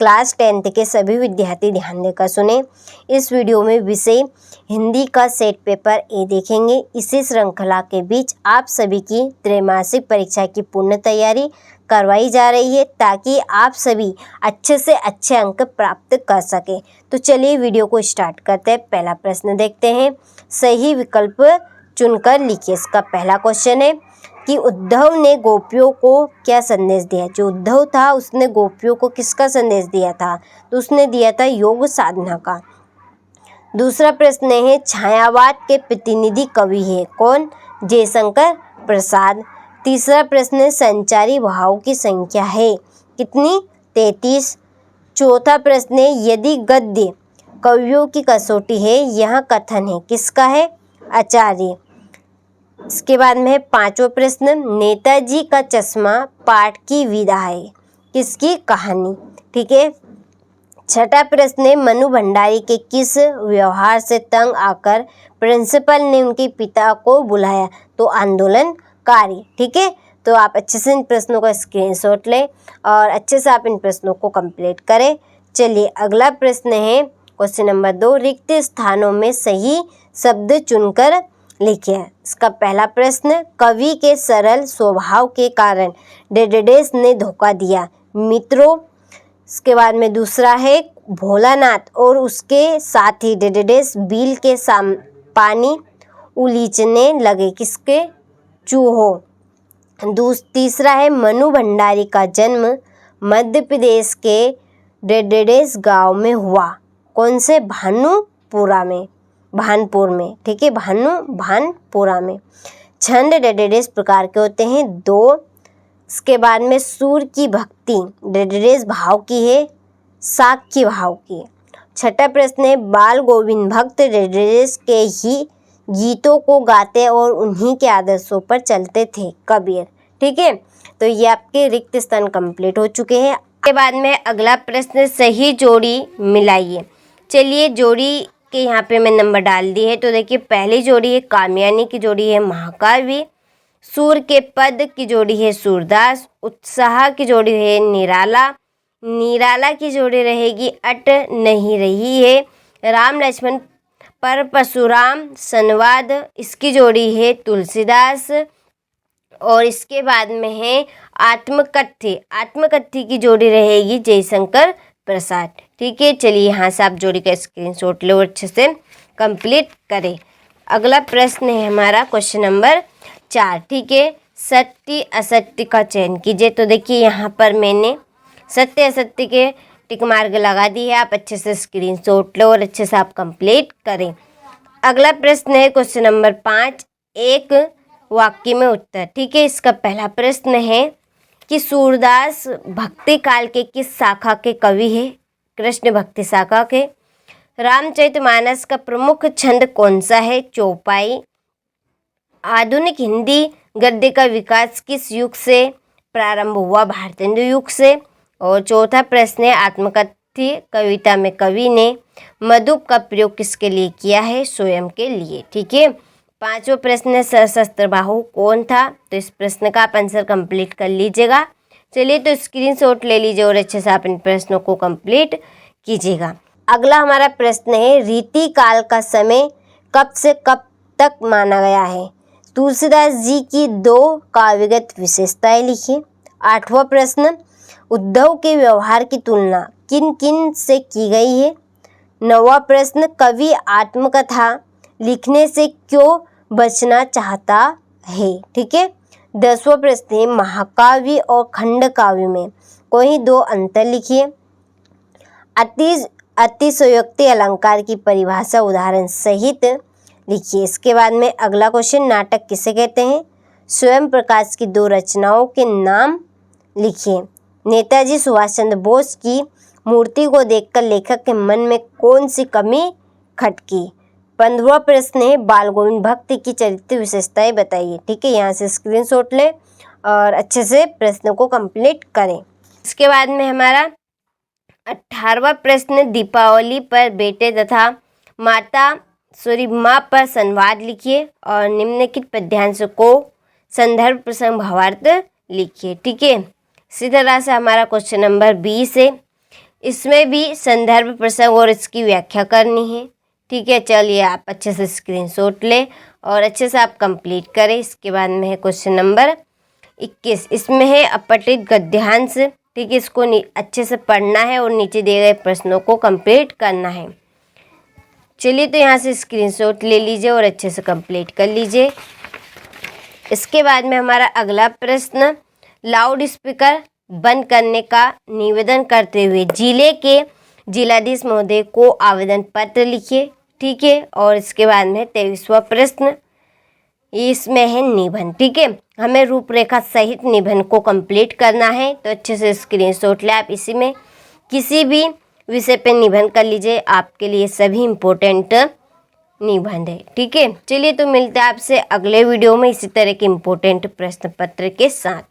Class 10th के सभी विद्यार्थी ध्यान देकर सुने। इस वीडियो में विषय हिंदी का सेट पेपर ए देखेंगे। इसी श्रृंखला के बीच आप सभी की त्रैमासिक परीक्षा की पूर्ण तैयारी करवाई जा रही है ताकि आप सभी अच्छे से अच्छे अंक प्राप्त कर सकें। तो चलिए वीडियो को स्टार्ट करते हैं। पहला प्रश्न देखते हैं, सही विकल्प चुनकर लिखिए। इसका पहला क्वेश्चन है कि उद्धव ने गोपियों को क्या संदेश दिया। जो उद्धव था उसने गोपियों को किसका संदेश दिया था, तो उसने दिया था योग साधना का। दूसरा प्रश्न है, छायावाद के प्रतिनिधि कवि है कौन, जयशंकर प्रसाद। तीसरा प्रश्न है, संचारी भाव की संख्या है कितनी, 33। चौथा प्रश्न है, यदि गद्य कवियों की कसौटी है, यह कथन है किसका है, आचार्य। इसके बाद में है पांचवा प्रश्न, नेताजी का चश्मा पाठ की विधा है किसकी कहानी, ठीक है। छठा प्रश्न है, मनु भंडारी के किस व्यवहार से तंग आकर प्रिंसिपल ने उनके पिता को बुलाया, तो आंदोलनकारी, ठीक है। तो आप अच्छे से इन प्रश्नों का स्क्रीनशॉट लें और अच्छे से आप इन प्रश्नों को कंप्लीट करें। चलिए अगला प्रश्न है क्वेश्चन नंबर 2, रिक्त स्थानों में सही शब्द चुनकर लिखिए। इसका पहला प्रश्न, कवि के सरल स्वभाव के कारण डेडेडेस ने धोखा दिया मित्रों। इसके बाद में दूसरा है, भोलानाथ और उसके साथी डेडेडेस बिल के पानी उलीचने लगे किसके, चूहों। तीसरा है, मनु भंडारी का जन्म मध्य प्रदेश के डेडेडेस गांव में हुआ, कौन से, भानपुर में, ठीक है, भानपुरा में। छंद डेडेडेस प्रकार के होते हैं 2। इसके बाद में सूर की भक्ति डेडेडेस भाव की है, साक्ष्य भाव की। छठा प्रश्न है, बाल गोविंद भक्त डेडेडेस के ही गीतों को गाते और उन्हीं के आदर्शों पर चलते थे, कबीर, ठीक है। तो ये आपके रिक्त स्थान कंप्लीट हो चुके हैं। इसके बाद में अगला प्रश्न, सही जोड़ी मिलाइए। चलिए जोड़ी के यहाँ पे मैं नंबर डाल दी है। तो देखिए पहली जोड़ी है कामयानी की जोड़ी है महाकाव्य, सूर के पद की जोड़ी है सूरदास, उत्साह की जोड़ी है निराला की जोड़ी रहेगी अट नहीं रही है, राम लक्ष्मण पर परशुराम संवाद, इसकी जोड़ी है तुलसीदास। और इसके बाद में है आत्मकथ्य की जोड़ी रहेगी जयशंकर प्रसाद, ठीक है। चलिए यहाँ से आप जोड़ी का स्क्रीनशॉट लो और अच्छे से कंप्लीट करें। अगला प्रश्न है हमारा क्वेश्चन नंबर 4, ठीक है। सत्य असत्य का चयन कीजिए। तो देखिए यहाँ पर मैंने सत्य असत्य के टिक मार्क लगा दी है, आप अच्छे से स्क्रीनशॉट लो और अच्छे से आप कंप्लीट करें। अगला प्रश्न है क्वेश्चन नंबर 5, एक वाक्य में उत्तर, ठीक है। इसका पहला प्रश्न है कि सूरदास भक्ति काल के किस शाखा के कवि है, कृष्ण भक्ति शाखा के। रामचरितमानस का प्रमुख छंद कौन सा है, चौपाई। आधुनिक हिंदी गद्य का विकास किस युग से प्रारंभ हुआ, भारतेंदु युग से। और चौथा प्रश्न है, आत्मकथ्य कविता में कवि ने मधुप का प्रयोग किसके लिए किया है, स्वयं के लिए, ठीक है। पांचवा प्रश्न है, सशस्त्र बाहु कौन था। तो इस प्रश्न का आप आंसर कंप्लीट कर लीजिएगा। चलिए तो स्क्रीनशॉट ले लीजिए और अच्छे से आप इन प्रश्नों को कंप्लीट कीजिएगा। अगला हमारा प्रश्न है, रीति काल का समय कब से कब तक माना गया है। तुलसीदास जी की 2 काव्यगत विशेषताएं लिखिए। आठवां प्रश्न, उद्धव के व्यवहार की तुलना किन किन से की गई है। 9वां प्रश्न, कवि आत्मकथा लिखने से क्यों बचना चाहता है, ठीक है। 10वां प्रश्न है, महाकाव्य और खंड काव्य में कोई 2 अंतर लिखिए। अतिशयोक्ति अलंकार की परिभाषा उदाहरण सहित लिखिए। इसके बाद में अगला क्वेश्चन, नाटक किसे कहते हैं। स्वयं प्रकाश की 2 रचनाओं के नाम लिखिए। नेताजी सुभाष चंद्र बोस की मूर्ति को देखकर लेखक के मन में कौन सी कमी खटकी। 15वां प्रश्न है, बाल गोविंद भक्त की चरित्र विशेषताएं बताइए, ठीक है। यहाँ से स्क्रीनशॉट लें और अच्छे से प्रश्न को कंप्लीट करें। इसके बाद में हमारा 18वां प्रश्न, दीपावली पर बेटे तथा माँ पर संवाद लिखिए और निम्नलिखित पद्यांश को संदर्भ प्रसंग भावार्थ लिखिए, ठीक है। इसी तरह से हमारा क्वेश्चन नंबर 20 है, इसमें भी संदर्भ प्रसंग और इसकी व्याख्या करनी है। ठीक है, चलिए आप अच्छे से स्क्रीनशॉट लें और अच्छे से आप कंप्लीट करें। इसके बाद में है क्वेश्चन नंबर 21। इसमें है अपठित गद्यांश। ठीक है, इसको अच्छे से पढ़ना है और नीचे दिए गए प्रश्नों को कंप्लीट करना है। चलिए तो यहाँ से स्क्रीनशॉट ले लीजिए और अच्छे से कंप्लीट कर लीजिए। इसके बाद में हमारा अगला प्रश्न, लाउड स्पीकर बंद करने का निवेदन करते हुए जिले के जिलाधीश महोदय को आवेदन पत्र लिखिए। ठीक है, और इसके बाद में 23वां प्रश्न, इसमें है निबंध। ठीक है, हमें रूपरेखा सहित निबंध को कंप्लीट करना है, तो अच्छे से स्क्रीनशॉट ले। आप इसी में किसी भी विषय पे निबंध कर लीजिए, आपके लिए सभी इम्पोर्टेंट निबंध है। ठीक है, चलिए तो मिलते हैं आपसे अगले वीडियो में इसी तरह के इम्पोर्टेंट प्रश्न पत्र के साथ।